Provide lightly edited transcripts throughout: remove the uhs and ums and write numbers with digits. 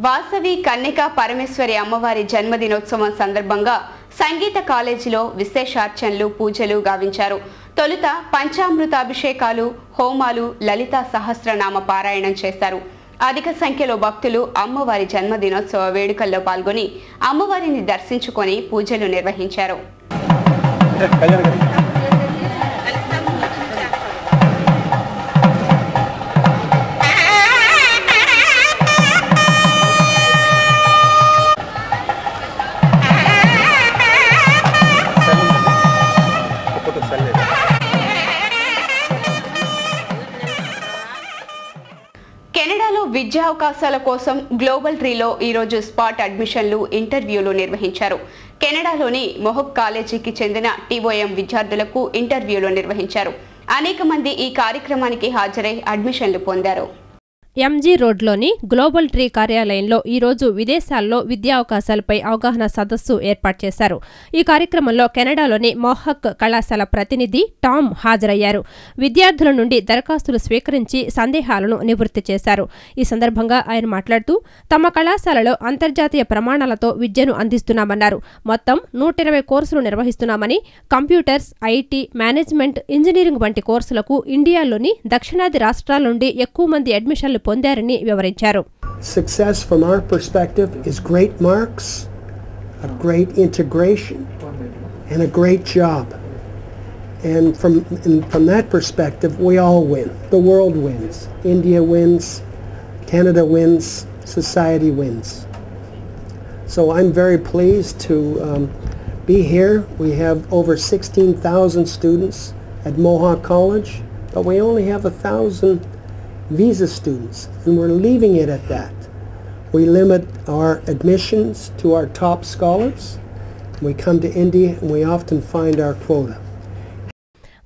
వాసవి కన్యకా పరమేశ్వరి అమ్మవారి జన్మదినోత్సవం సందర్భంగా సంగీత కాలేజీలో విశేషార్చనలు పూజలు గావించారు. తొలుత పంచామృతాభిషేకాలు, హోమాలు, లలితా సహస్రనామ పారాయణం చేశారు. అధిక సంఖ్యలో భక్తులు అమ్మవారి జన్మదినోత్సవ వేడుకల్లో పాల్గొని అమ్మవారిని దర్శించుకొని పూజలు నిర్వహించారు. కెనడాలో విద్యా అవకాశాల కోసం గ్లోబల్ ట్రీలో ఈరోజు స్పాట్ అడ్మిషన్లు, ఇంటర్వ్యూలు నిర్వహించారు. కెనడాలోని మొహబ్ కాలేజీకి చెందిన టీఓఎం విద్యార్థులకు ఇంటర్వ్యూలు నిర్వహించారు. అనేక మంది ఈ కార్యక్రమానికి హాజరై అడ్మిషన్లు పొందారు. ఎంజీ రోడ్లోని గ్లోబల్ ట్రీ కార్యాలయంలో ఈరోజు విదేశాల్లో విద్యా అవకాశాలపై అవగాహన సదస్సు ఏర్పాటు చేశారు. ఈ కార్యక్రమంలో కెనడాలోని మొహక్ కళాశాల ప్రతినిధి టామ్ హాజరయ్యారు. విద్యార్థుల నుండి దరఖాస్తులు స్వీకరించి సందేహాలను నివృత్తి చేశారు. ఈ సందర్భంగా ఆయన మాట్లాడుతూ తమ కళాశాలలో అంతర్జాతీయ ప్రమాణాలతో విద్యను అందిస్తున్నామన్నారు. మొత్తం 120 కోర్సులు నిర్వహిస్తున్నామని, కంప్యూటర్స్, ఐటీ, మేనేజ్మెంట్, ఇంజనీరింగ్ వంటి కోర్సులకు ఇండియాలోని దక్షిణాది రాష్ట్రాల నుండి ఎక్కువ మంది అడ్మిషన్లు పొందారని వివరించారు. Success from our perspective is great marks, a great integration, and a great job. And from that perspective, we all win. The world wins. India wins. Canada wins. Society wins. So I'm very pleased to be here. We have over 16,000 students at Mohawk College, but we only have 1,000 visa students, and we're leaving it at that. We limit our admissions to our top scholars. We come to India and we often find our quota.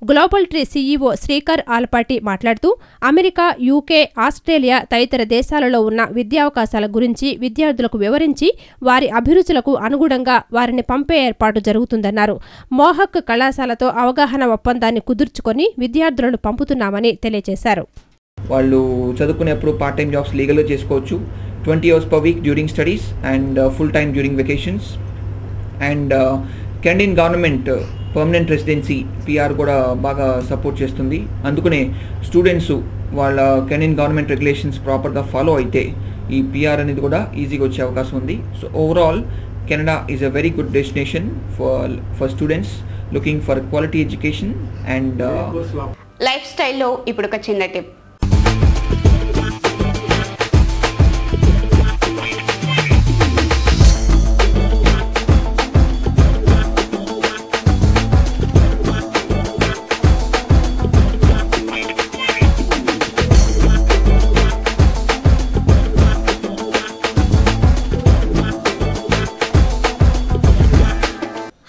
Global tree CEO Srikar all party మాట్లాడుతూ America, UK, Australia తదితర దేశాలలో ఉన్న విద్యావకాశాల గురించి విద్యార్థులకు వివరించి వారి అభిరుచులకు అనుగుణంగా వారిని పంపే ఏర్పాటు జరుగుతుందన్నారు. మోహక్ కళాశాలతో అవగాహన ఒప్పందాన్ని కుదుర్చుకొని విద్యార్థులను పంపుతున్నామని తెలియజేశారు. వాళ్ళు చదువుకునేప్పుడు పార్ట్ టైం జాబ్స్ లీగల్గా చేసుకోవచ్చు. 20 hours per week during studies and full time during vacations. And Canadian government permanent residency PR కూడా బాగా సపోర్ట్ చేస్తుంది. అందుకనే స్టూడెంట్స్ వాళ్ళ కెనడియన్ గవర్నమెంట్ రెగ్యులేషన్స్ ప్రాపర్గా ఫాలో అయితే ఈ PR అనేది కూడా ఈజీగా వచ్చే అవకాశం ఉంది. So overall Canada is a very good destination for students looking for quality education and life స్టైల్లో ఇప్పుడు ఒక చిన్న టిప్.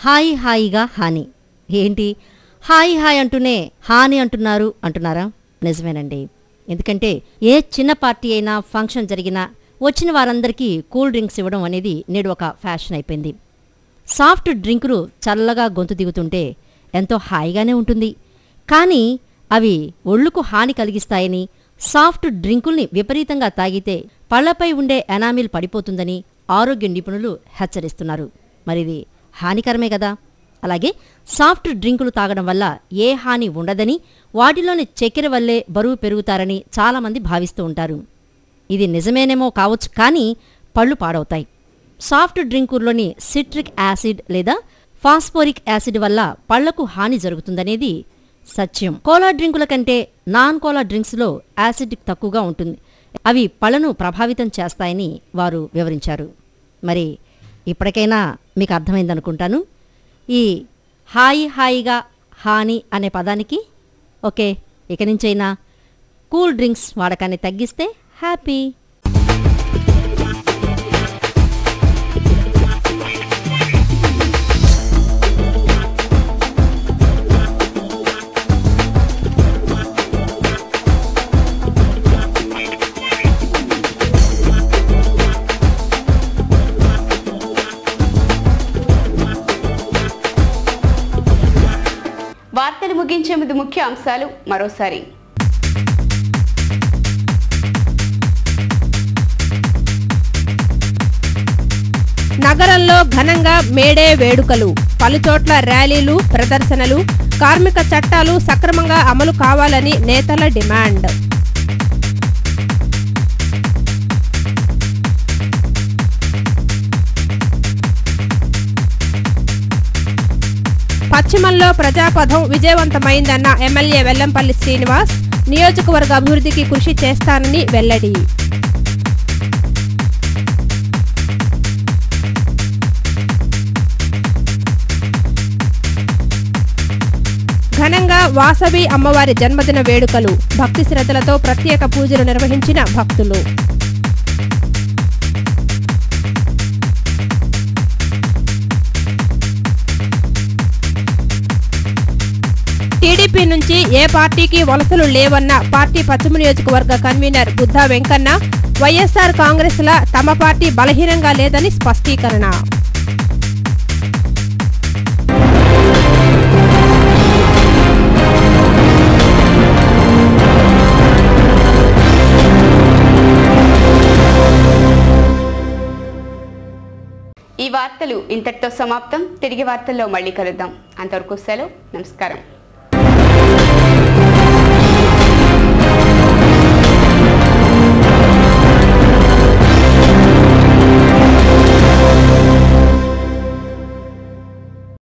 హాయి హాయిగా హాని. ఏంటి హాయి హాయ్ అంటూనే హాని అంటున్నారా? నిజమేనండి. ఎందుకంటే ఏ చిన్న పార్టీ అయినా, ఫంక్షన్ జరిగినా వచ్చిన వారందరికీ కూల్ డ్రింక్స్ ఇవ్వడం అనేది నేడు ఒక ఫ్యాషన్ అయిపోయింది. సాఫ్ట్ డ్రింకులు చల్లగా గొంతు దిగుతుంటే ఎంతో హాయిగానే ఉంటుంది. కానీ అవి ఒళ్ళుకు హాని కలిగిస్తాయని, సాఫ్ట్ డ్రింకుల్ని విపరీతంగా తాగితే పళ్లపై ఉండే ఎనామిల్ పడిపోతుందని ఆరోగ్య నిపుణులు హెచ్చరిస్తున్నారు. మరిది హానికరమే కదా. అలాగే సాఫ్ట్ డ్రింకులు తాగడం వల్ల ఏ హాని ఉండదని, వాటిలోని చక్కెర వల్లే బరువు పెరుగుతారని చాలామంది భావిస్తూ ఉంటారు. ఇది నిజమేనేమో కావచ్చు, కానీ పళ్ళు పాడవుతాయి. సాఫ్ట్ డ్రింకుల్లోని సిట్రిక్ యాసిడ్ లేదా ఫాస్ఫోరిక్ యాసిడ్ వల్ల పళ్లకు హాని జరుగుతుందనేది సత్యం. కోలా డ్రింకుల కంటే నాన్ కోలా డ్రింక్స్లో యాసిడ్ తక్కువగా ఉంటుంది. అవి పళ్లను ప్రభావితం చేస్తాయని వారు వివరించారు. మరి ఇప్పటికైనా మీకు అర్థమైందనుకుంటాను. ఈ హాయి హాయిగా హాని అనే పదానికి ఓకే, ఇక నుంచైనా కూల్ డ్రింక్స్ వాడకాన్ని తగ్గిస్తే హ్యాపీ. వార్తలు ముగించే ముందు ముఖ్య అంశాలు మరోసారి. నగరంలో ఘనంగా మేడే వేడుకలు, పలుచోట్ల ర్యాలీలు, ప్రదర్శనలు, కార్మిక చట్టాలు సక్రమంగా అమలు కావాలని నేతల డిమాండ్. పశ్చిమంలో ప్రజాపథం విజయవంతమైందన్న ఎమ్మెల్యే వెల్లంపల్లి శ్రీనివాస్, నియోజకవర్గ అభివృద్ధికి కృషి చేస్తానని వెల్లడి. ఘనంగా వాసవి అమ్మవారి జన్మదిన వేడుకలు, భక్తి శ్రద్ధలతో ప్రత్యేక పూజలు నిర్వహించిన భక్తులు. టీడీపీ నుంచి ఏ పార్టీకి వలసలు లేవన్న పార్టీ పశ్చిమ నియోజకవర్గ కన్వీనర్ బుద్ధా వెంకన్న, వైఎస్ఆర్ కాంగ్రెస్ల తమ పార్టీ బలహీనంగా లేదని స్పష్టీకరణ. ఈ వార్తలు ఇంతటితో సమాప్తం. తిరిగి వార్తల్లో మళ్ళీ కలుద్దాం. అంతవరకు సెలవు. నమస్కారం.